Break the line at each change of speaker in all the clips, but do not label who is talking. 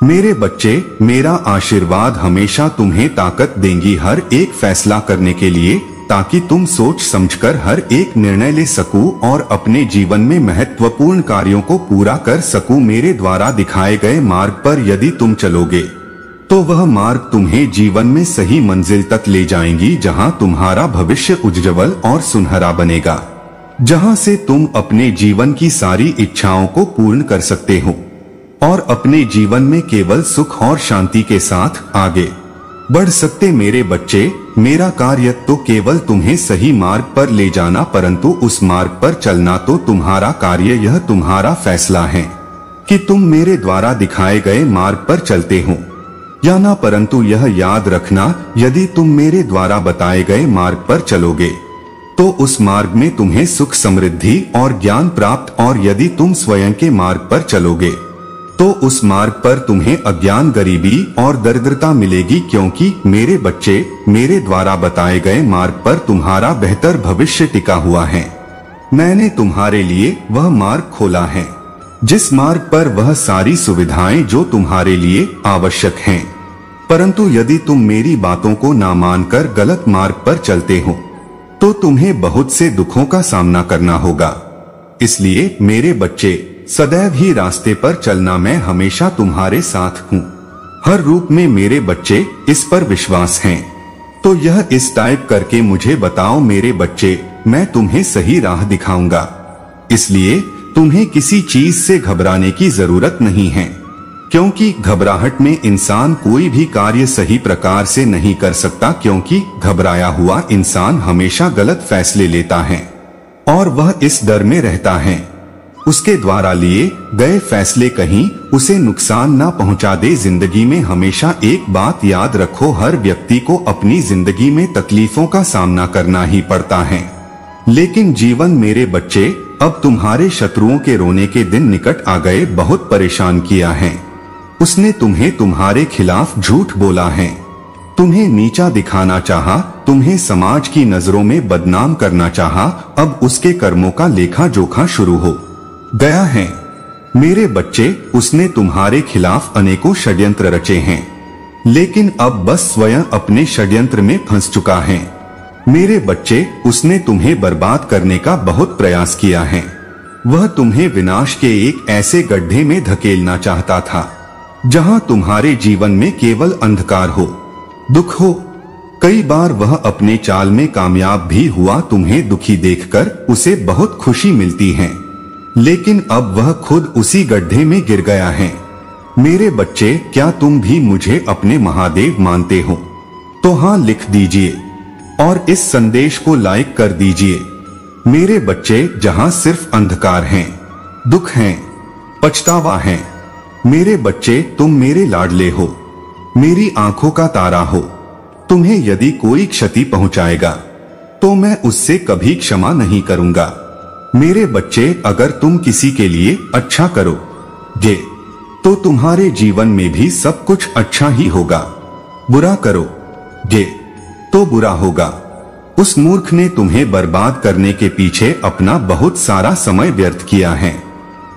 मेरे बच्चे, मेरा आशीर्वाद हमेशा तुम्हें ताकत देंगी हर एक फैसला करने के लिए, ताकि तुम सोच समझकर हर एक निर्णय ले सको और अपने जीवन में महत्वपूर्ण कार्यों को पूरा कर सको। मेरे द्वारा दिखाए गए मार्ग पर यदि तुम चलोगे तो वह मार्ग तुम्हें जीवन में सही मंजिल तक ले जाएंगी, जहां तुम्हारा भविष्य उज्जवल और सुनहरा बनेगा, जहां से तुम अपने जीवन की सारी इच्छाओं को पूर्ण कर सकते हो और अपने जीवन में केवल सुख और शांति के साथ आगे बढ़ सकते। मेरे बच्चे, मेरा कार्य तो केवल तुम्हें सही मार्ग पर ले जाना, परंतु उस मार्ग पर चलना तो तुम्हारा कार्य। यह तुम्हारा फैसला है कि तुम मेरे द्वारा दिखाए गए मार्ग पर चलते हो या ना। परंतु यह याद रखना, यदि तुम मेरे द्वारा बताए गए मार्ग पर चलोगे तो उस मार्ग में तुम्हें सुख, समृद्धि और ज्ञान प्राप्त, और यदि तुम स्वयं के मार्ग पर चलोगे तो उस मार्ग पर तुम्हें अज्ञान, गरीबी और दरिद्रता मिलेगी, क्योंकि मेरे बच्चे, मेरे द्वारा बताए गए मार्ग पर तुम्हारा बेहतर भविष्य टिका हुआ है। मैंने तुम्हारे लिए वह मार्ग खोला है, जिस मार्ग पर वह सारी सुविधाएं जो तुम्हारे लिए आवश्यक हैं। परंतु यदि तुम मेरी बातों को ना मानकर गलत मार्ग पर चलते हो तो तुम्हें बहुत से दुखों का सामना करना होगा। इसलिए मेरे बच्चे, सदैव ही रास्ते पर चलना, मैं हमेशा तुम्हारे साथ हूँ हर रूप में। मेरे बच्चे, इस पर विश्वास है तो यह इस टाइप करके मुझे बताओ। मेरे बच्चे, मैं तुम्हें सही राह दिखाऊंगा, इसलिए तुम्हें किसी चीज से घबराने की जरूरत नहीं है, क्योंकि घबराहट में इंसान कोई भी कार्य सही प्रकार से नहीं कर सकता, क्योंकि घबराया हुआ इंसान हमेशा गलत फैसले लेता है और वह इस डर में रहता है उसके द्वारा लिए गए फैसले कहीं उसे नुकसान ना पहुंचा दे। जिंदगी में हमेशा एक बात याद रखो, हर व्यक्ति को अपनी जिंदगी में तकलीफों का सामना करना ही पड़ता है, लेकिन जीवन, मेरे बच्चे, अब तुम्हारे शत्रुओं के रोने के दिन निकट आ गए। बहुत परेशान किया है उसने तुम्हें, तुम्हारे खिलाफ झूठ बोला है, तुम्हें नीचा दिखाना चाहा, तुम्हें समाज की नजरों में बदनाम करना चाहा। अब उसके कर्मों का लेखा जोखा शुरू हो गया है। मेरे बच्चे, उसने तुम्हारे खिलाफ अनेकों षड्यंत्र रचे हैं, लेकिन अब बस स्वयं अपने षड्यंत्र में फंस चुका है। मेरे बच्चे, उसने तुम्हें बर्बाद करने का बहुत प्रयास किया है। वह तुम्हें विनाश के एक ऐसे गड्ढे में धकेलना चाहता था जहां तुम्हारे जीवन में केवल अंधकार हो, दुख हो। कई बार वह अपने चाल में कामयाब भी हुआ। तुम्हें दुखी देखकर उसे बहुत खुशी मिलती है, लेकिन अब वह खुद उसी गड्ढे में गिर गया है। मेरे बच्चे, क्या तुम भी मुझे अपने महादेव मानते हो? तो हाँ लिख दीजिए और इस संदेश को लाइक कर दीजिए। मेरे बच्चे, जहां सिर्फ अंधकार है, दुख है, पछतावा है, मेरे बच्चे, तुम मेरे लाडले हो, मेरी आंखों का तारा हो। तुम्हें यदि कोई क्षति पहुंचाएगा तो मैं उससे कभी क्षमा नहीं करूंगा। मेरे बच्चे, अगर तुम किसी के लिए अच्छा करोगे तो तुम्हारे जीवन में भी सब कुछ अच्छा ही होगा, बुरा करोगे तो बुरा होगा। उस मूर्ख ने तुम्हें बर्बाद करने के पीछे अपना बहुत सारा समय व्यर्थ किया है।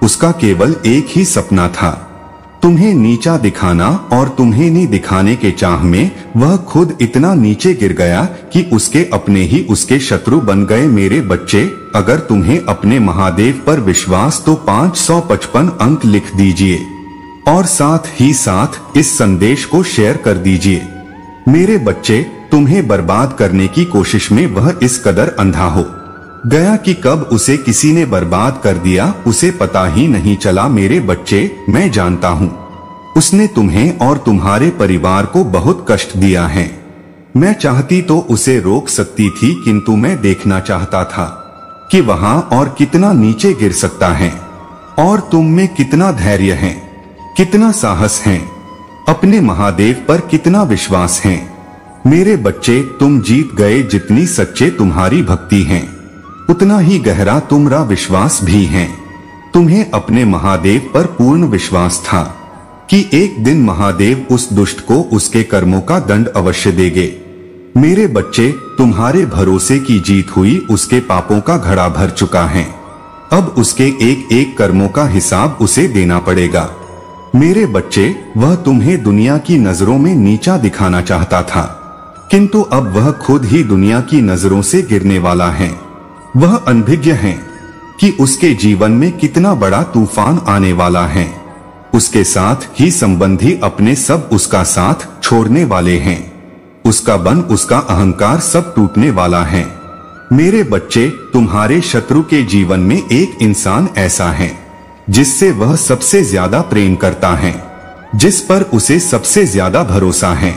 उसका केवल एक ही सपना था, तुम्हें नीचा दिखाना, और तुम्हें नहीं दिखाने के चाह में वह खुद इतना नीचे गिर गया कि उसके अपने ही उसके शत्रु बन गए। मेरे बच्चे, अगर तुम्हें अपने महादेव पर विश्वास तो 555 अंक लिख दीजिए और साथ ही साथ इस संदेश को शेयर कर दीजिए। मेरे बच्चे, तुम्हें बर्बाद करने की कोशिश में वह इस कदर अंधा हो गया कि कब उसे किसी ने बर्बाद कर दिया उसे पता ही नहीं चला। मेरे बच्चे, मैं जानता हूँ उसने तुम्हें और तुम्हारे परिवार को बहुत कष्ट दिया है। मैं चाहती तो उसे रोक सकती थी, किंतु मैं देखना चाहता था कि वहां और कितना नीचे गिर सकता है और तुम में कितना धैर्य है, कितना साहस है, अपने महादेव पर कितना विश्वास है। मेरे बच्चे, तुम जीत गए। जितनी सच्चे तुम्हारी भक्ति है उतना ही गहरा तुम्हारा विश्वास भी है। तुम्हें अपने महादेव पर पूर्ण विश्वास था कि एक दिन महादेव उस दुष्ट को उसके कर्मों का दंड अवश्य देंगे। मेरे बच्चे, तुम्हारे भरोसे की जीत हुई। उसके पापों का घड़ा भर चुका है, अब उसके एक एक कर्मों का हिसाब उसे देना पड़ेगा। मेरे बच्चे, वह तुम्हें दुनिया की नजरों में नीचा दिखाना चाहता था, किंतु अब वह खुद ही दुनिया की नजरों से गिरने वाला है। वह अनभिज्ञ है कि उसके जीवन में कितना बड़ा तूफान आने वाला है। उसके साथ ही संबंधी अपने सब उसका साथ छोड़ने वाले हैं। उसका बन, उसका अहंकार सब टूटने वाला है। मेरे बच्चे, तुम्हारे शत्रु के जीवन में एक इंसान ऐसा है जिससे वह सबसे ज्यादा प्रेम करता है, जिस पर उसे सबसे ज्यादा भरोसा है,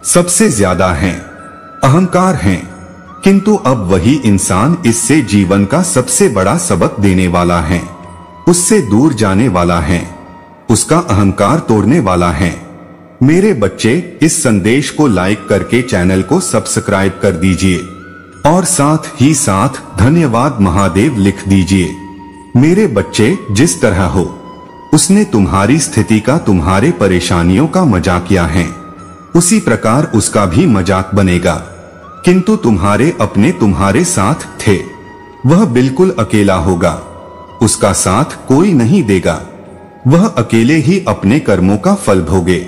सबसे ज्यादा है, अहंकार है। किंतु अब वही इंसान इससे जीवन का सबसे बड़ा सबक देने वाला है, उससे दूर जाने वाला है, उसका अहंकार तोड़ने वाला है। मेरे बच्चे, इस संदेश को लाइक करके चैनल को सब्सक्राइब कर दीजिए और साथ ही साथ धन्यवाद महादेव लिख दीजिए। मेरे बच्चे, जिस तरह हो उसने तुम्हारी स्थिति का, तुम्हारे परेशानियों का मजाक किया है, उसी प्रकार उसका भी मजाक बनेगा। किंतु तुम्हारे अपने तुम्हारे साथ थे। वह बिल्कुल अकेला होगा, उसका साथ कोई नहीं देगा। वह अकेले ही अपने कर्मों का फल भोगे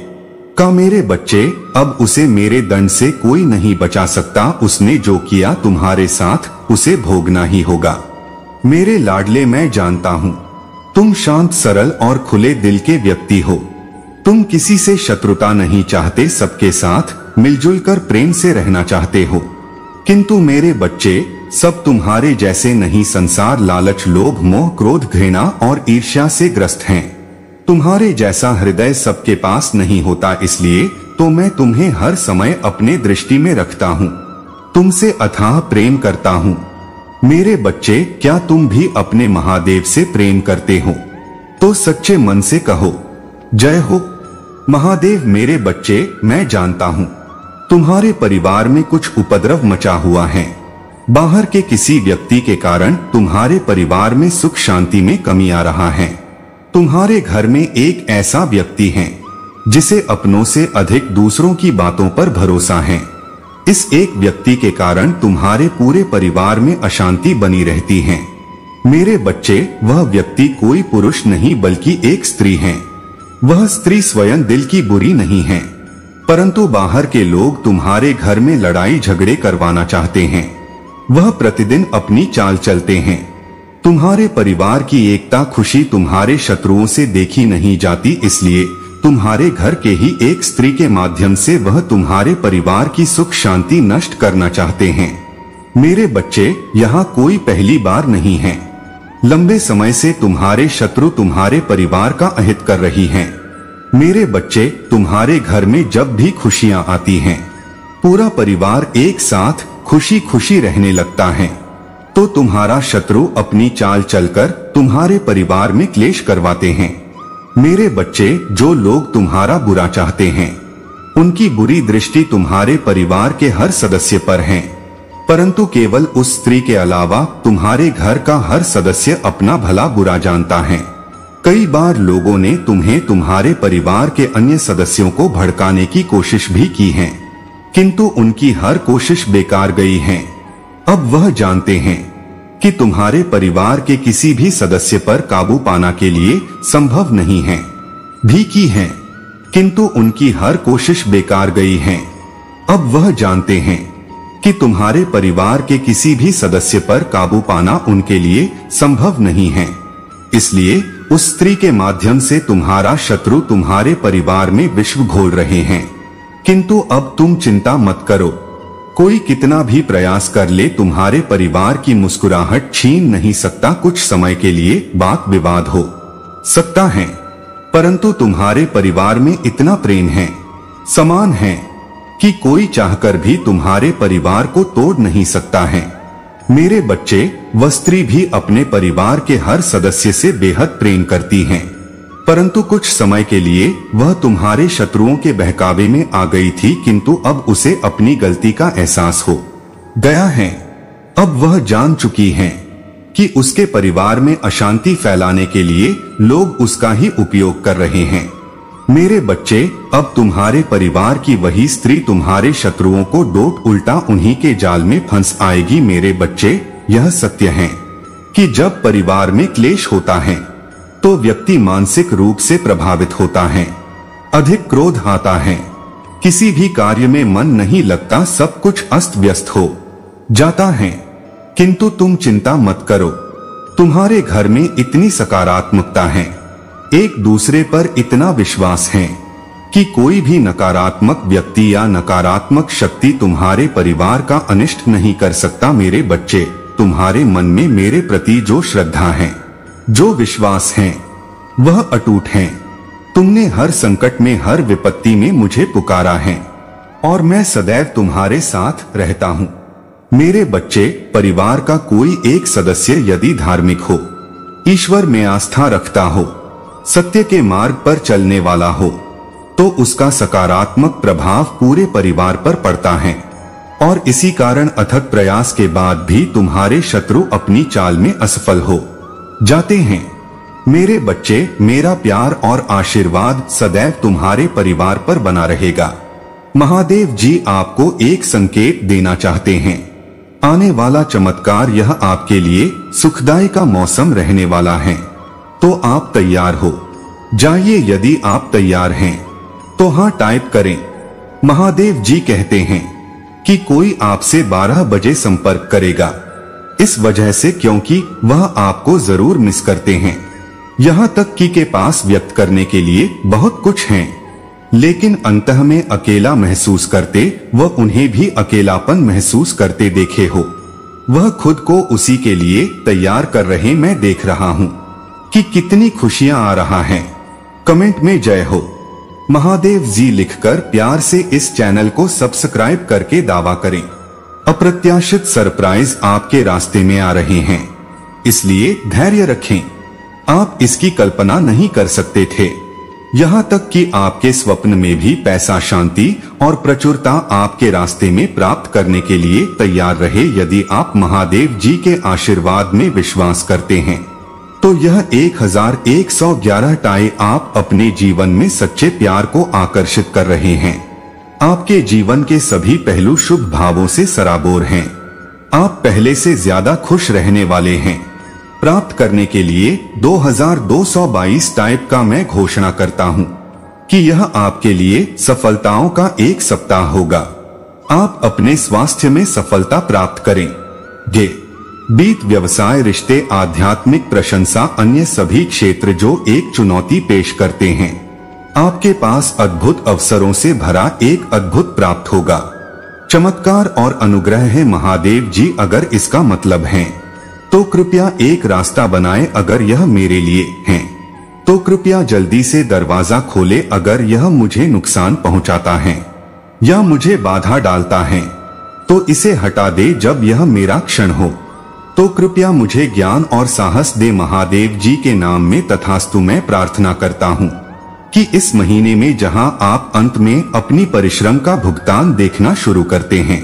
का। मेरे बच्चे, अब उसे मेरे दंड से कोई नहीं बचा सकता। उसने जो किया तुम्हारे साथ उसे भोगना ही होगा। मेरे लाडले, मैं जानता हूँ तुम शांत, सरल और खुले दिल के व्यक्ति हो। तुम किसी से शत्रुता नहीं चाहते, सबके साथ मिलजुल कर प्रेम से रहना चाहते हो। किंतु मेरे बच्चे, सब तुम्हारे जैसे नहीं। संसार लालच, लोभ, मोह, क्रोध, घृणा और ईर्ष्या से ग्रस्त हैं। तुम्हारे जैसा हृदय सबके पास नहीं होता, इसलिए तो मैं तुम्हें हर समय अपने दृष्टि में रखता हूँ, तुमसे अथाह प्रेम करता हूँ। मेरे बच्चे, क्या तुम भी अपने महादेव से प्रेम करते हो? तो सच्चे मन से कहो जय हो महादेव। मेरे बच्चे, मैं जानता हूँ तुम्हारे परिवार में कुछ उपद्रव मचा हुआ है। बाहर के किसी व्यक्ति के कारण तुम्हारे परिवार में सुख शांति में कमी आ रहा है। तुम्हारे घर में एक ऐसा व्यक्ति है जिसे अपनों से अधिक दूसरों की बातों पर भरोसा है। इस एक व्यक्ति के कारण तुम्हारे पूरे परिवार में अशांति बनी रहती है। मेरे बच्चे, वह व्यक्ति कोई पुरुष नहीं बल्कि एक स्त्री है। वह स्त्री स्वयं दिल की बुरी नहीं है, परंतु बाहर के लोग तुम्हारे घर में लड़ाई झगड़े करवाना चाहते हैं। वह प्रतिदिन अपनी चाल चलते हैं। तुम्हारे परिवार की एकता, खुशी तुम्हारे शत्रुओं से देखी नहीं जाती, इसलिए तुम्हारे घर के ही एक स्त्री के माध्यम से वह तुम्हारे परिवार की सुख शांति नष्ट करना चाहते हैं। मेरे बच्चे, यहाँ कोई पहली बार नहीं है। लंबे समय से तुम्हारे शत्रु तुम्हारे परिवार का अहित कर रही हैं। मेरे बच्चे, तुम्हारे घर में जब भी खुशियाँ आती हैं, पूरा परिवार एक साथ खुशी खुशी रहने लगता है, तो तुम्हारा शत्रु अपनी चाल चलकर तुम्हारे परिवार में क्लेश करवाते हैं। मेरे बच्चे, जो लोग तुम्हारा बुरा चाहते हैं, उनकी बुरी दृष्टि तुम्हारे परिवार के हर सदस्य पर है, परंतु केवल उस स्त्री के अलावा तुम्हारे घर का हर सदस्य अपना भला बुरा जानता है। कई बार लोगों ने तुम्हें, तुम्हारे परिवार के अन्य सदस्यों को भड़काने की कोशिश भी की है, किंतु उनकी हर कोशिश बेकार गई है। अब वह जानते हैं कि तुम्हारे परिवार के किसी भी सदस्य पर काबू पाना के लिए संभव नहीं है। भी की है, किंतु उनकी हर कोशिश बेकार गई है। अब वह जानते हैं कि तुम्हारे परिवार के किसी भी सदस्य पर काबू पाना उनके लिए संभव नहीं है, इसलिए उस स्त्री के माध्यम से तुम्हारा शत्रु तुम्हारे परिवार में विष घोल रहे हैं। किंतु अब तुम चिंता मत करो। कोई कितना भी प्रयास कर ले, तुम्हारे परिवार की मुस्कुराहट छीन नहीं सकता। कुछ समय के लिए बात विवाद हो सकता है, परंतु तुम्हारे परिवार में इतना प्रेम है, समान है, कि कोई चाहकर भी तुम्हारे परिवार को तोड़ नहीं सकता है। मेरे बच्चे, वह स्त्री भी अपने परिवार के हर सदस्य से बेहद प्रेम करती है, परंतु कुछ समय के लिए वह तुम्हारे शत्रुओं के बहकावे में आ गई थी, किंतु अब उसे अपनी गलती का एहसास हो गया है। अब वह जान चुकी है कि उसके परिवार में अशांति फैलाने के लिए लोग उसका ही उपयोग कर रहे हैं। मेरे बच्चे, अब तुम्हारे परिवार की वही स्त्री तुम्हारे शत्रुओं को डोट उल्टा उन्हीं के जाल में फंस आएगी। मेरे बच्चे, यह सत्य है कि जब परिवार में क्लेश होता है तो व्यक्ति मानसिक रूप से प्रभावित होता है, अधिक क्रोध आता है, किसी भी कार्य में मन नहीं लगता, सब कुछ अस्त व्यस्त हो जाता है। किंतु तुम चिंता मत करो, तुम्हारे घर में इतनी सकारात्मकता है, एक दूसरे पर इतना विश्वास है कि कोई भी नकारात्मक व्यक्ति या नकारात्मक शक्ति तुम्हारे परिवार का अनिष्ट नहीं कर सकता। मेरे बच्चे, तुम्हारे मन में मेरे प्रति जो श्रद्धा है, जो विश्वास है, वह अटूट है। तुमने हर संकट में, हर विपत्ति में मुझे पुकारा है और मैं सदैव तुम्हारे साथ रहता हूँ। मेरे बच्चे, परिवार का कोई एक सदस्य यदि धार्मिक हो, ईश्वर में आस्था रखता हो, सत्य के मार्ग पर चलने वाला हो, तो उसका सकारात्मक प्रभाव पूरे परिवार पर पड़ता है और इसी कारण अथक प्रयास के बाद भी तुम्हारे शत्रु अपनी चाल में असफल हो जाते हैं। मेरे बच्चे, मेरा प्यार और आशीर्वाद सदैव तुम्हारे परिवार पर बना रहेगा। महादेव जी आपको एक संकेत देना चाहते हैं। आने वाला चमत्कार, यह आपके लिए सुखदाई का मौसम रहने वाला है, तो आप तैयार हो जाइए। यदि आप तैयार हैं तो हाँ टाइप करें। महादेव जी कहते हैं कि कोई आपसे 12 बजे संपर्क करेगा, इस वजह से क्योंकि वह आपको जरूर मिस करते हैं। यहाँ तक कि के पास व्यक्त करने के लिए बहुत कुछ है, लेकिन अंतः में अकेला महसूस करते, वह उन्हें भी अकेलापन महसूस करते देखे हो। वह खुद को उसी के लिए तैयार कर रहे, मैं देख रहा हूँ कि कितनी खुशियां आ रहा है। कमेंट में जय हो महादेव जी लिखकर प्यार से इस चैनल को सब्सक्राइब करके दावा करें। अप्रत्याशित सरप्राइज आपके रास्ते में आ रहे हैं, इसलिए धैर्य रखें। आप इसकी कल्पना नहीं कर सकते थे। यहाँ तक कि आपके स्वप्न में भी पैसा, शांति और प्रचुरता आपके रास्ते में प्राप्त करने के लिए तैयार रहे। यदि आप महादेव जी के आशीर्वाद में विश्वास करते हैं तो यह 1111 टाई आप अपने जीवन में सच्चे प्यार को आकर्षित कर रहे हैं। आपके जीवन के सभी पहलू शुभ भावों से सराबोर हैं। आप पहले से ज्यादा खुश रहने वाले हैं। प्राप्त करने के लिए 2222 टाइप का मैं घोषणा करता हूं कि यह आपके लिए सफलताओं का एक सप्ताह होगा। आप अपने स्वास्थ्य में सफलता प्राप्त करेंगे। बीत व्यवसाय, रिश्ते, आध्यात्मिक प्रशंसा, अन्य सभी क्षेत्र जो एक चुनौती पेश करते हैं, आपके पास अद्भुत अवसरों से भरा एक अद्भुत प्राप्त होगा। चमत्कार और अनुग्रह है महादेव जी। अगर इसका मतलब है तो कृपया एक रास्ता बनाएं। अगर यह मेरे लिए है तो कृपया जल्दी से दरवाजा खोले। अगर यह मुझे नुकसान पहुंचाता है या मुझे बाधा डालता है तो इसे हटा दे। जब यह मेरा क्षण हो तो कृपया मुझे ज्ञान और साहस दे। महादेव जी के नाम में तथास्तु। मैं प्रार्थना करता हूँ कि इस महीने में जहां आप अंत में अपनी परिश्रम का भुगतान देखना शुरू करते हैं,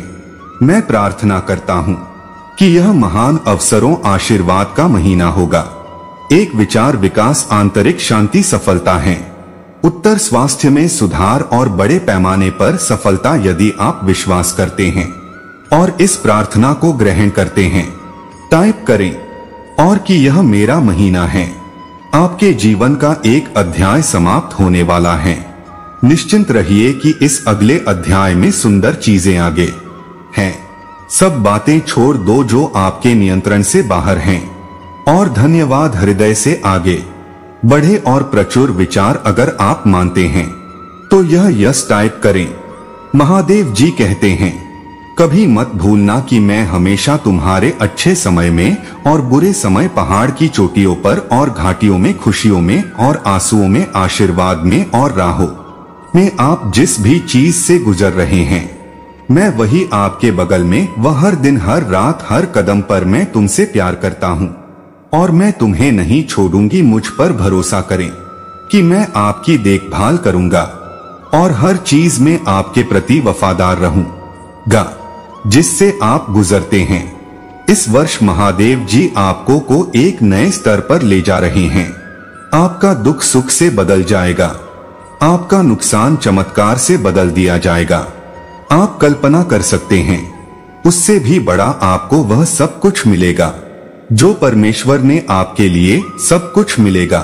मैं प्रार्थना करता हूँ कि यह महान अवसरों, आशीर्वाद का महीना होगा। एक विचार विकास, आंतरिक शांति, सफलता है। उत्तर स्वास्थ्य में सुधार और बड़े पैमाने पर सफलता। यदि आप विश्वास करते हैं और इस प्रार्थना को ग्रहण करते हैं, टाइप करें और कि यह मेरा महीना है। आपके जीवन का एक अध्याय समाप्त होने वाला है। निश्चिंत रहिए कि इस अगले अध्याय में सुंदर चीजें आगे हैं। सब बातें छोड़ दो जो आपके नियंत्रण से बाहर हैं और धन्यवाद हृदय से आगे बढ़े और प्रचुर विचार। अगर आप मानते हैं तो यह यस टाइप करें। महादेव जी कहते हैं, कभी मत भूलना कि मैं हमेशा तुम्हारे अच्छे समय में और बुरे समय, पहाड़ की चोटियों पर और घाटियों में, खुशियों में और आंसुओं में, आशीर्वाद में और राहों में, आप जिस भी चीज से गुजर रहे हैं, मैं वही आपके बगल में। वह हर दिन, हर रात, हर कदम पर मैं तुमसे प्यार करता हूँ और मैं तुम्हें नहीं छोड़ूंगी। मुझ पर भरोसा करें कि मैं आपकी देखभाल करूंगा और हर चीज में आपके प्रति वफादार रहूंगा जिससे आप गुजरते हैं। इस वर्ष महादेव जी आपको एक नए स्तर पर ले जा रहे हैं। आपका दुख सुख से बदल जाएगा। आपका नुकसान चमत्कार से बदल दिया जाएगा। आप कल्पना कर सकते हैं उससे भी बड़ा आपको वह सब कुछ मिलेगा जो परमेश्वर ने आपके लिए सब कुछ मिलेगा।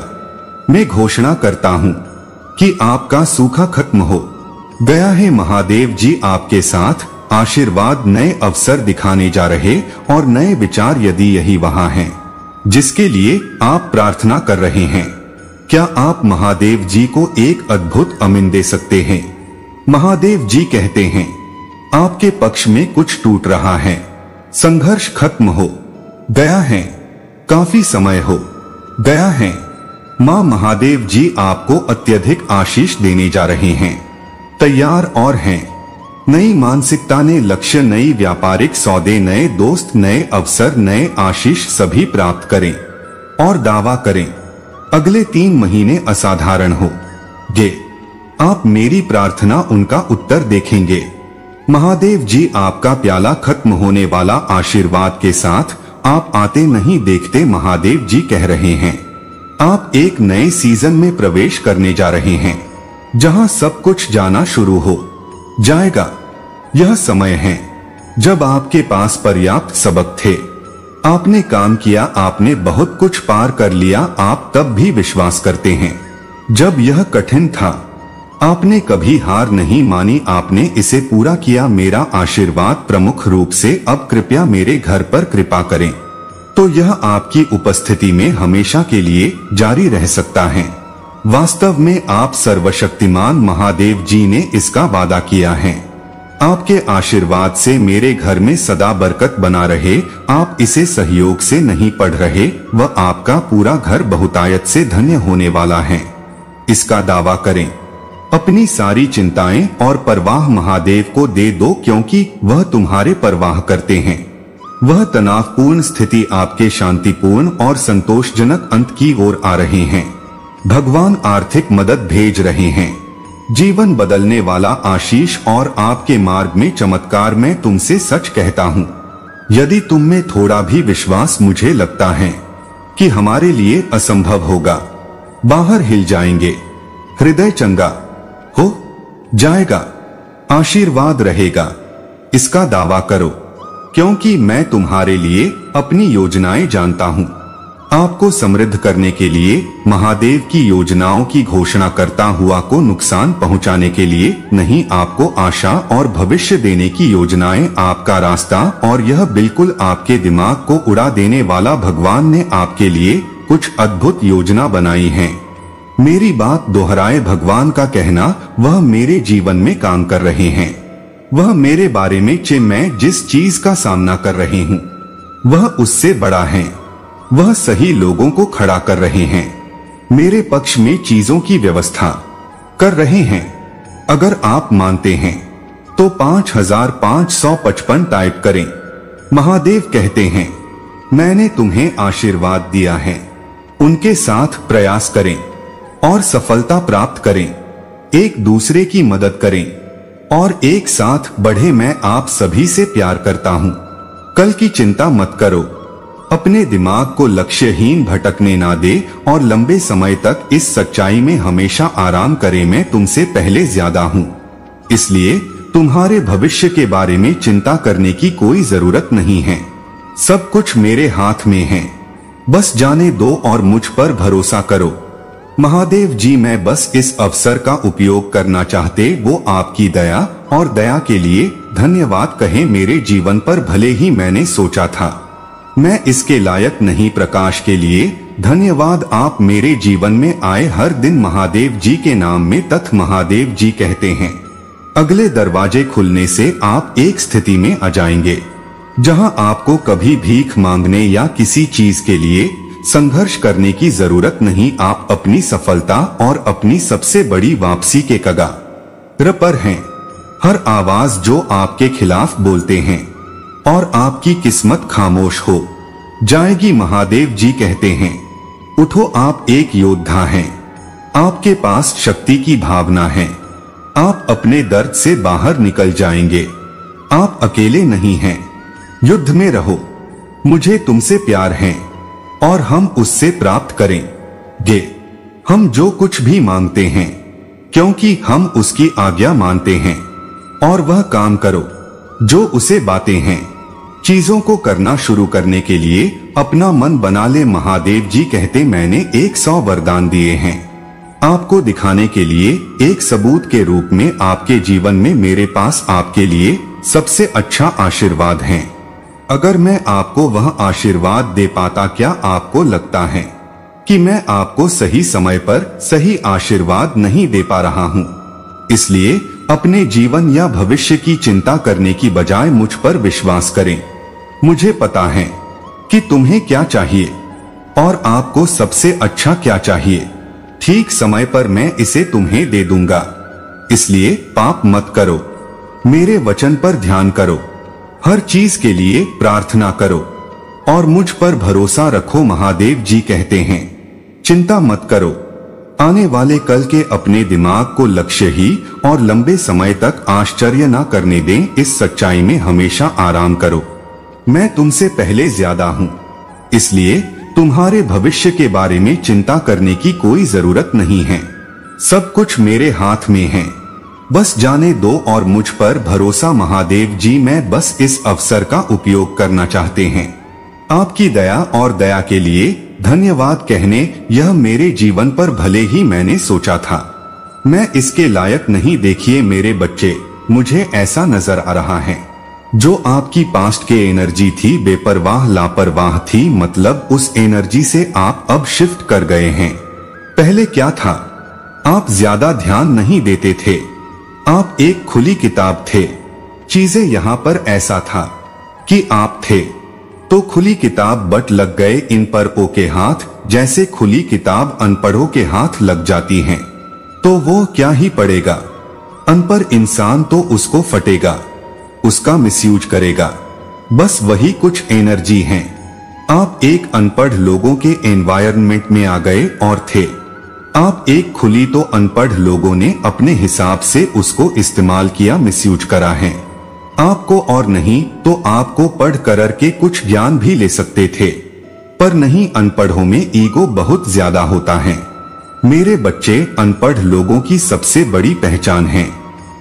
मैं घोषणा करता हूँ कि आपका सूखा खत्म हो गया है। महादेव जी आपके साथ आशीर्वाद, नए अवसर दिखाने जा रहे और नए विचार, यदि यही वहाँ हैं जिसके लिए आप प्रार्थना कर रहे हैं। क्या आप महादेव जी को एक अद्भुत अमीन दे सकते हैं? महादेव जी कहते हैं, आपके पक्ष में कुछ टूट रहा है, संघर्ष खत्म हो गया है, काफी समय हो गया है। मां महादेव जी आपको अत्यधिक आशीष देने जा रहे हैं, तैयार और हैं। नई मानसिकता ने लक्ष्य, नई व्यापारिक सौदे, नए दोस्त, नए अवसर, नए आशीष सभी प्राप्त करें और दावा करें अगले 3 महीने असाधारण हो गे। आप मेरी प्रार्थना, उनका उत्तर देखेंगे। महादेव जी आपका प्याला खत्म होने वाला आशीर्वाद के साथ आप आते नहीं देखते। महादेव जी कह रहे हैं, आप एक नए सीजन में प्रवेश करने जा रहे हैं जहां सब कुछ जाना शुरू हो जाएगा। यह समय है जब आपके पास पर्याप्त सबक थे, आपने काम किया, आपने बहुत कुछ पार कर लिया। आप तब भी विश्वास करते हैं जब यह कठिन था, आपने कभी हार नहीं मानी, आपने इसे पूरा किया। मेरा आशीर्वाद प्रमुख रूप से, अब कृपया मेरे घर पर कृपा करें, तो यह आपकी उपस्थिति में हमेशा के लिए जारी रह सकता है। वास्तव में आप सर्वशक्तिमान महादेव जी ने इसका वादा किया है। आपके आशीर्वाद से मेरे घर में सदा बरकत बना रहे। आप इसे सहयोग से नहीं पढ़ रहे, वह आपका पूरा घर बहुतायत से धन्य होने वाला है, इसका दावा करें। अपनी सारी चिंताएं और परवाह महादेव को दे दो, क्योंकि वह तुम्हारे परवाह करते हैं। वह तनावपूर्ण स्थिति आपके शांतिपूर्ण और संतोषजनक अंत की ओर आ रहे हैं। भगवान आर्थिक मदद भेज रहे हैं, जीवन बदलने वाला आशीष और आपके मार्ग में चमत्कार। मैं तुमसे सच कहता हूँ, यदि तुम में थोड़ा भी विश्वास, मुझे लगता है कि हमारे लिए असंभव होगा, बाहर हिल जाएंगे, हृदय चंगा हो जाएगा, आशीर्वाद रहेगा, इसका दावा करो, क्योंकि मैं तुम्हारे लिए अपनी योजनाएं जानता हूँ। आपको समृद्ध करने के लिए, महादेव की योजनाओं की घोषणा करता हुआ को नुकसान पहुंचाने के लिए नहीं, आपको आशा और भविष्य देने की योजनाएं, आपका रास्ता, और यह बिल्कुल आपके दिमाग को उड़ा देने वाला। भगवान ने आपके लिए कुछ अद्भुत योजना बनाई है। मेरी बात दोहराए, भगवान का कहना, वह मेरे जीवन में काम कर रहे हैं। वह मेरे बारे में, मैं जिस चीज का सामना कर रही हूँ वह उससे बड़ा है। वह सही लोगों को खड़ा कर रहे हैं, मेरे पक्ष में चीजों की व्यवस्था कर रहे हैं। अगर आप मानते हैं तो 5555 टाइप करें। महादेव कहते हैं, मैंने तुम्हें आशीर्वाद दिया है, उनके साथ प्रयास करें और सफलता प्राप्त करें, एक दूसरे की मदद करें और एक साथ बढ़े। मैं आप सभी से प्यार करता हूँ। कल की चिंता मत करो, अपने दिमाग को लक्ष्यहीन भटकने ना दे और लंबे समय तक इस सच्चाई में हमेशा आराम करे, मैं तुमसे पहले ज्यादा हूँ, इसलिए तुम्हारे भविष्य के बारे में चिंता करने की कोई जरूरत नहीं है। सब कुछ मेरे हाथ में है, बस जाने दो और मुझ पर भरोसा करो। महादेव जी, मैं बस इस अवसर का उपयोग करना चाहते, वो आपकी दया और दया के लिए धन्यवाद कहें मेरे जीवन पर। भले ही मैंने सोचा था मैं इसके लायक नहीं, प्रकाश के लिए धन्यवाद, आप मेरे जीवन में आए हर दिन महादेव जी के नाम में। तथ महादेव जी कहते हैं, अगले दरवाजे खुलने से आप एक स्थिति में आ जाएंगे जहां आपको कभी भीख मांगने या किसी चीज के लिए संघर्ष करने की जरूरत नहीं। आप अपनी सफलता और अपनी सबसे बड़ी वापसी के कगार पर हैं। हर आवाज जो आपके खिलाफ बोलते हैं और आपकी किस्मत खामोश हो जाएगी। महादेव जी कहते हैं, उठो, आप एक योद्धा हैं, आपके पास शक्ति की भावना है, आप अपने दर्द से बाहर निकल जाएंगे, आप अकेले नहीं हैं, युद्ध में रहो, मुझे तुमसे प्यार है और हम उससे प्राप्त करेंगे हम जो कुछ भी मांगते हैं, क्योंकि हम उसकी आज्ञा मानते हैं। और वह काम करो जो उसे बातें हैं। चीजों को करना शुरू करने के लिए अपना मन बना ले। महादेव जी कहते मैंने 100 वरदान दिए हैं आपको दिखाने के लिए, एक सबूत के रूप में आपके जीवन में मेरे पास आपके लिए सबसे अच्छा आशीर्वाद है। अगर मैं आपको वह आशीर्वाद दे पाता, क्या आपको लगता है कि मैं आपको सही समय पर सही आशीर्वाद नहीं दे पा रहा हूँ? इसलिए अपने जीवन या भविष्य की चिंता करने की बजाय मुझ पर विश्वास करें। मुझे पता है कि तुम्हें क्या चाहिए और आपको सबसे अच्छा क्या चाहिए। ठीक समय पर मैं इसे तुम्हें दे दूंगा। इसलिए पाप मत करो, मेरे वचन पर ध्यान करो, हर चीज के लिए प्रार्थना करो और मुझ पर भरोसा रखो। महादेव जी कहते हैं चिंता मत करो, आने वाले कल के अपने दिमाग को लक्ष्य ही और लंबे समय तक आश्चर्य न करने दें। इस सच्चाई में हमेशा आराम करो। मैं तुमसे पहले ज्यादा हूँ, इसलिए तुम्हारे भविष्य के बारे में चिंता करने की कोई जरूरत नहीं है। सब कुछ मेरे हाथ में है, बस जाने दो और मुझ पर भरोसा। महादेव जी मैं बस इस अवसर का उपयोग करना चाहते हैं आपकी दया और दया के लिए धन्यवाद कहने। यह मेरे जीवन पर भले ही मैंने सोचा था मैं इसके लायक नहीं, देखिए मेरे बच्चे, मुझे ऐसा नजर आ रहा है जो आपकी पास्ट के एनर्जी थी बेपरवाह लापरवाह थी, मतलब उस एनर्जी से आप अब शिफ्ट कर गए हैं। पहले क्या था, आप ज्यादा ध्यान नहीं देते थे, आप एक खुली किताब थे। चीजें यहाँ पर ऐसा था कि आप थे तो खुली किताब बट लग गए इन पर ओ के हाथ, जैसे खुली किताब अनपढ़ों के हाथ लग जाती हैं तो वो क्या ही पढ़ेगा। अनपढ़ इंसान तो उसको फटेगा, उसका मिसयूज करेगा। बस वही कुछ एनर्जी है। आप एक अनपढ़ लोगों के एनवायरनमेंट में आ गए और थे आप एक खुली, तो अनपढ़ लोगों ने अपने हिसाब से उसको इस्तेमाल किया, मिसयूज करा है आपको। और नहीं तो आपको पढ़ कर के कुछ ज्ञान भी ले सकते थे, पर नहीं, अनपढ़ों में ईगो बहुत ज्यादा होता है। मेरे बच्चे, अनपढ़ लोगों की सबसे बड़ी पहचान है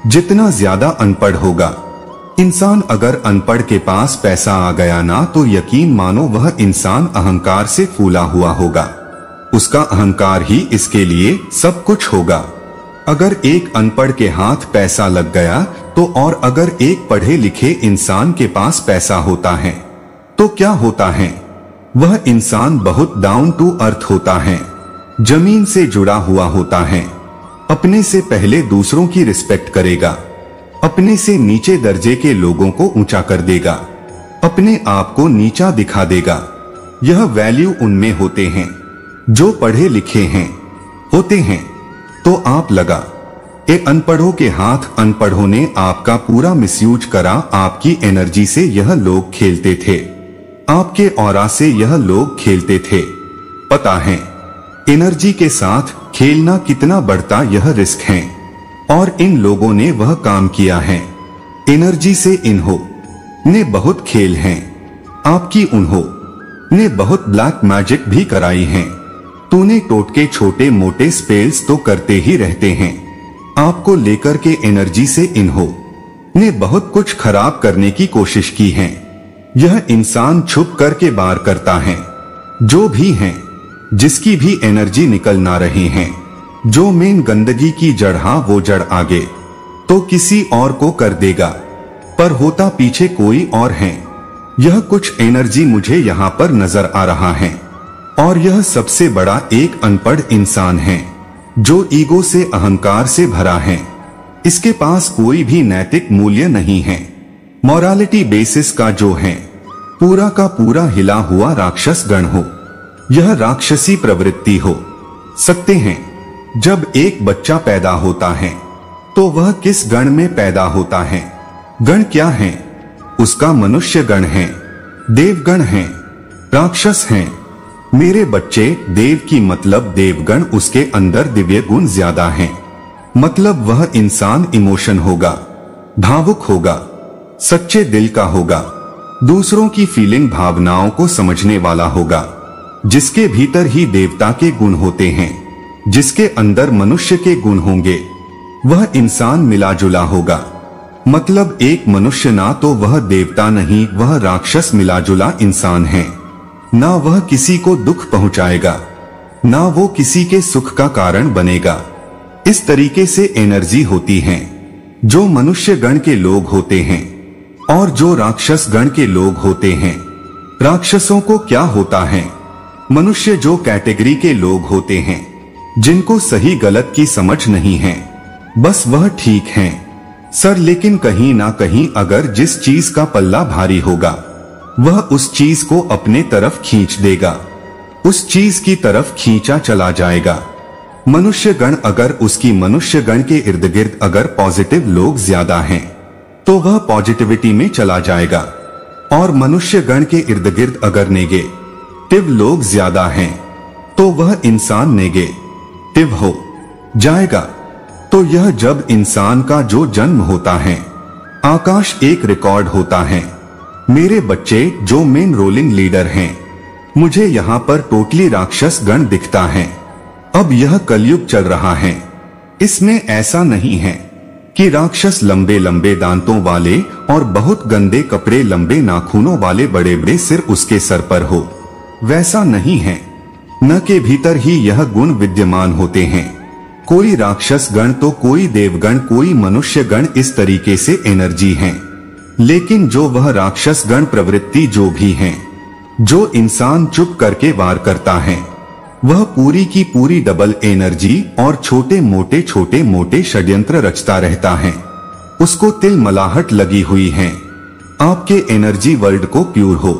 जितना ज्यादा अनपढ़ होगा इंसान। अगर अनपढ़ के पास पैसा आ गया ना, तो यकीन मानो वह इंसान अहंकार से फूला हुआ होगा, उसका अहंकार ही इसके लिए सब कुछ होगा। अगर एक अनपढ़ के हाथ पैसा लग गया तो, और अगर एक पढ़े लिखे इंसान के पास पैसा होता है तो क्या होता है, वह इंसान बहुत डाउन टू अर्थ होता है, जमीन से जुड़ा हुआ होता है, अपने से पहले दूसरों की रिस्पेक्ट करेगा, अपने से नीचे दर्जे के लोगों को ऊंचा कर देगा, अपने आप को नीचा दिखा देगा। यह वैल्यू उनमें होते हैं जो पढ़े लिखे हैं होते हैं। तो आप लगा ए अनपढ़ों के हाथ, अनपढ़ों ने आपका पूरा मिसयूज करा। आपकी एनर्जी से यह लोग खेलते थे, आपके ऑरा से यह लोग खेलते थे। पता है एनर्जी के साथ खेलना कितना बढ़ता यह रिस्क है, और इन लोगों ने वह काम किया है। एनर्जी से इन्हों ने बहुत खेल हैं, आपकी उन्हों ने बहुत ब्लैक मैजिक भी कराई हैं। तूने टोटके छोटे मोटे स्पेल्स तो करते ही रहते हैं, आपको लेकर के एनर्जी से इन्हों ने बहुत कुछ खराब करने की कोशिश की है। यह इंसान छुप करके बार करता है, जो भी है, जिसकी भी एनर्जी निकल ना रही है, जो मेन गंदगी की जड़, हाँ वो जड़ आगे तो किसी और को कर देगा, पर होता पीछे कोई और है। यह कुछ एनर्जी मुझे यहाँ पर नजर आ रहा है, और यह सबसे बड़ा एक अनपढ़ इंसान है जो ईगो से, अहंकार से भरा है। इसके पास कोई भी नैतिक मूल्य नहीं है, मॉरालिटी बेसिस का जो है पूरा का पूरा हिला हुआ राक्षस गण हो, यह राक्षसी प्रवृत्ति हो सकते हैं। जब एक बच्चा पैदा होता है तो वह किस गण में पैदा होता है? गण क्या है उसका? मनुष्य गण है, देवगण है, राक्षस हैं। मेरे बच्चे, देव की मतलब देवगण, उसके अंदर दिव्य गुण ज्यादा हैं, मतलब वह इंसान इमोशन होगा, भावुक होगा, सच्चे दिल का होगा, दूसरों की फीलिंग भावनाओं को समझने वाला होगा, जिसके भीतर ही देवता के गुण होते हैं, जिसके अंदर मनुष्य के गुण होंगे, वह इंसान मिला जुला होगा। मतलब एक मनुष्य ना तो वह देवता नहीं, वह राक्षस मिला जुला इंसान है। ना वह किसी को दुख पहुंचाएगा, ना वो किसी के सुख का कारण बनेगा। इस तरीके से एनर्जी होती है जो मनुष्य गण के लोग होते हैं और जो राक्षस गण के लोग होते हैं। राक्षसों को क्या होता है? मनुष्य जो कैटेगरी के लोग होते हैं जिनको सही गलत की समझ नहीं है, बस वह ठीक हैं सर। लेकिन कहीं ना कहीं अगर जिस चीज का पल्ला भारी होगा वह उस चीज को अपने तरफ खींच देगा, उस चीज की तरफ खींचा चला जाएगा। मनुष्य गण अगर उसकी मनुष्य गण के इर्द गिर्द अगर पॉजिटिव लोग ज्यादा हैं तो वह पॉजिटिविटी में चला जाएगा, और मनुष्य गण के इर्द गिर्द अगर नेगेटिव लोग ज्यादा हैं तो वह इंसान नेगेटिव हो जाएगा। तो यह जब इंसान का जो जन्म होता है, आकाश एक रिकॉर्ड होता है। मेरे बच्चे जो मेन रोलिंग लीडर हैं, मुझे यहाँ पर टोटली राक्षस गण दिखता है। अब यह कलयुग चल रहा है, इसमें ऐसा नहीं है कि राक्षस लंबे लंबे दांतों वाले और बहुत गंदे कपड़े लंबे नाखूनों वाले बड़े बड़े सिर उसके सर पर हो, वैसा नहीं है। न के भीतर ही यह गुण विद्यमान होते हैं। कोई राक्षस गण तो कोई देवगण कोई मनुष्य गण इस तरीके से एनर्जी है। लेकिन जो वह राक्षस गण प्रवृत्ति जो भी है, जो इंसान चुप करके वार करता है, वह पूरी की पूरी डबल एनर्जी और छोटे मोटे षड्यंत्र रचता रहता है। उसको तिल मलाहट लगी हुई है आपके एनर्जी वर्ल्ड को प्योर हो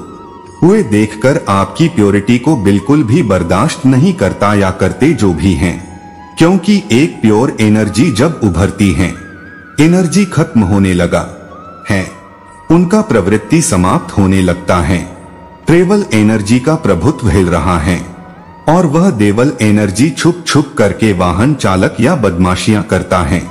हुए देखकर आपकी प्योरिटी को बिल्कुल भी बर्दाश्त नहीं करता या करते जो भी हैं। क्योंकि एक प्योर एनर्जी जब उभरती है, एनर्जी खत्म होने लगा है, उनका प्रवृत्ति समाप्त होने लगता है। ट्रेवल एनर्जी का प्रभुत्व हिल रहा है और वह देवल एनर्जी छुप छुप करके वाहन चालक या बदमाशियां करता है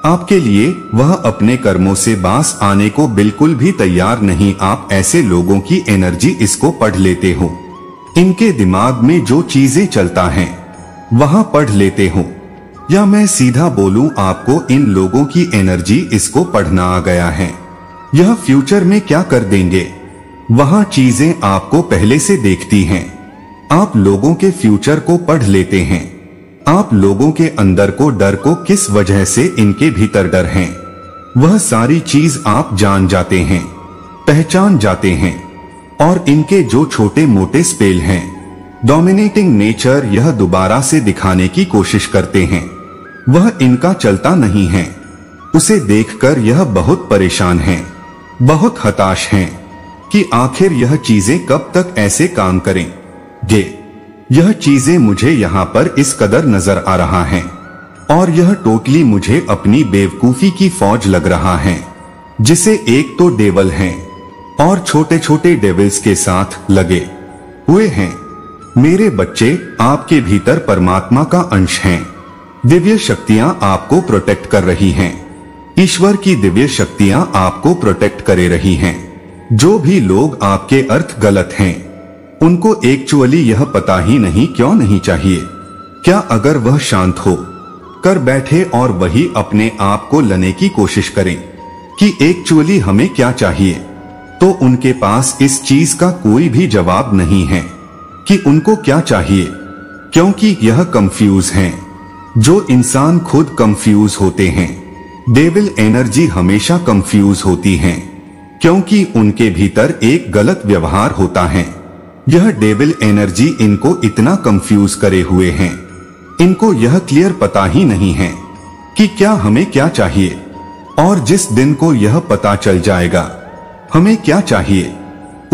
आपके लिए। वह अपने कर्मों से बास आने को बिल्कुल भी तैयार नहीं। आप ऐसे लोगों की एनर्जी इसको पढ़ लेते हो, इनके दिमाग में जो चीजें चलता है वहां पढ़ लेते हो, या मैं सीधा बोलूं आपको इन लोगों की एनर्जी इसको पढ़ना आ गया है। यह फ्यूचर में क्या कर देंगे वहां चीजें आपको पहले से देखती हैं। आप लोगों के फ्यूचर को पढ़ लेते हैं। आप लोगों के अंदर को डर को किस वजह से इनके भीतर डर है, वह सारी चीज आप जान जाते हैं, पहचान जाते हैं। और इनके जो छोटे मोटे स्पेल हैं, डोमिनेटिंग नेचर, यह दोबारा से दिखाने की कोशिश करते हैं, वह इनका चलता नहीं है। उसे देखकर यह बहुत परेशान हैं, बहुत हताश हैं कि आखिर यह चीजें कब तक ऐसे काम करेंगे। यह चीजें मुझे यहाँ पर इस कदर नजर आ रहा है और यह टोटली मुझे अपनी बेवकूफी की फौज लग रहा है, जिसे एक तो डेवल हैं और छोटे छोटे डेविल्स के साथ लगे हुए हैं। मेरे बच्चे, आपके भीतर परमात्मा का अंश हैं। दिव्य शक्तियां आपको प्रोटेक्ट कर रही हैं। ईश्वर की दिव्य शक्तियां आपको प्रोटेक्ट करे रही हैं। जो भी लोग आपके अर्थ गलत हैं, उनको एक्चुअली यह पता ही नहीं क्यों नहीं चाहिए। क्या अगर वह शांत हो कर बैठे और वही अपने आप को लेने की कोशिश करें कि एक्चुअली हमें क्या चाहिए, तो उनके पास इस चीज का कोई भी जवाब नहीं है कि उनको क्या चाहिए, क्योंकि यह कंफ्यूज हैं। जो इंसान खुद कंफ्यूज होते हैं, डेविल एनर्जी हमेशा कंफ्यूज होती हैं, क्योंकि उनके भीतर एक गलत व्यवहार होता है। यह डेविल एनर्जी इनको इतना कंफ्यूज करे हुए हैं, इनको यह क्लियर पता ही नहीं है कि क्या हमें क्या चाहिए। और जिस दिन को यह पता चल जाएगा हमें क्या चाहिए,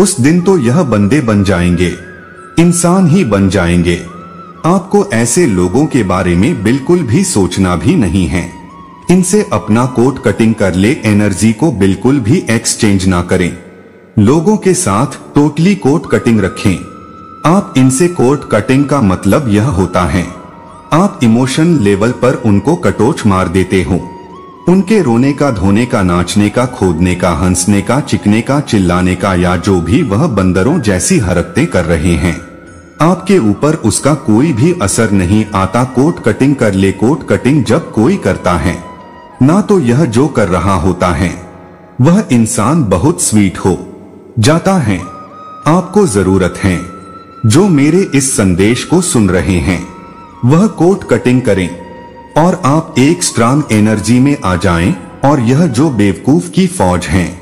उस दिन तो यह बंदे बन जाएंगे, इंसान ही बन जाएंगे। आपको ऐसे लोगों के बारे में बिल्कुल भी सोचना भी नहीं है। इनसे अपना कोट कटिंग कर ले, एनर्जी को बिल्कुल भी एक्सचेंज ना करें। लोगों के साथ टोटली कोट कटिंग रखें। आप इनसे कोट कटिंग का मतलब यह होता है, आप इमोशन लेवल पर उनको कटोच मार देते हो। उनके रोने का, धोने का, नाचने का, खोदने का, हंसने का, चिकने का, चिल्लाने का, या जो भी वह बंदरों जैसी हरकतें कर रहे हैं, आपके ऊपर उसका कोई भी असर नहीं आता। कोट कटिंग कर ले। कोट कटिंग जब कोई करता है ना, तो यह जो कर रहा होता है वह इंसान बहुत स्वीट हो जाता है। आपको जरूरत है जो मेरे इस संदेश को सुन रहे हैं वह कोट कटिंग करें और आप एक स्ट्रांग एनर्जी में आ जाएं। और यह जो बेवकूफ की फौज हैं,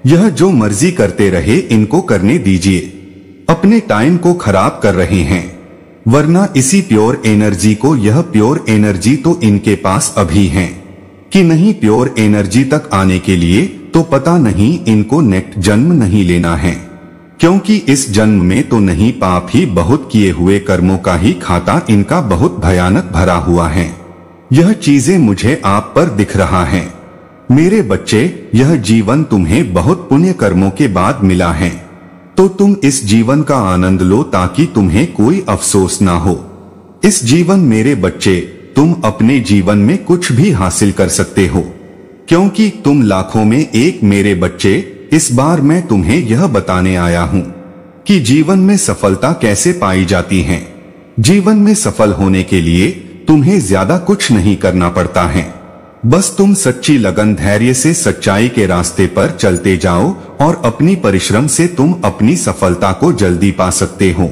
यह जो मर्जी करते रहे इनको करने दीजिए। अपने टाइम को खराब कर रहे हैं, वरना इसी प्योर एनर्जी को, यह प्योर एनर्जी तो इनके पास अभी है कि नहीं। प्योर एनर्जी तक आने के लिए तो पता नहीं इनको नेक्स्ट जन्म नहीं लेना है, क्योंकि इस जन्म में तो नहीं, पाप ही बहुत किए हुए कर्मों का ही खाता इनका बहुत भयानक भरा हुआ है। यह चीजें मुझे आप पर दिख रहा है। मेरे बच्चे, यह जीवन तुम्हें बहुत पुण्य कर्मों के बाद मिला है, तो तुम इस जीवन का आनंद लो ताकि तुम्हें कोई अफसोस ना हो। इस जीवन मेरे बच्चे, तुम अपने जीवन में कुछ भी हासिल कर सकते हो, क्योंकि तुम लाखों में एक मेरे बच्चे। इस बार मैं तुम्हें यह बताने आया हूँ कि जीवन में सफलता कैसे पाई जाती है। जीवन में सफल होने के लिए तुम्हें ज्यादा कुछ नहीं करना पड़ता है, बस तुम सच्ची लगन धैर्य से सच्चाई के रास्ते पर चलते जाओ और अपनी परिश्रम से तुम अपनी सफलता को जल्दी पा सकते हो।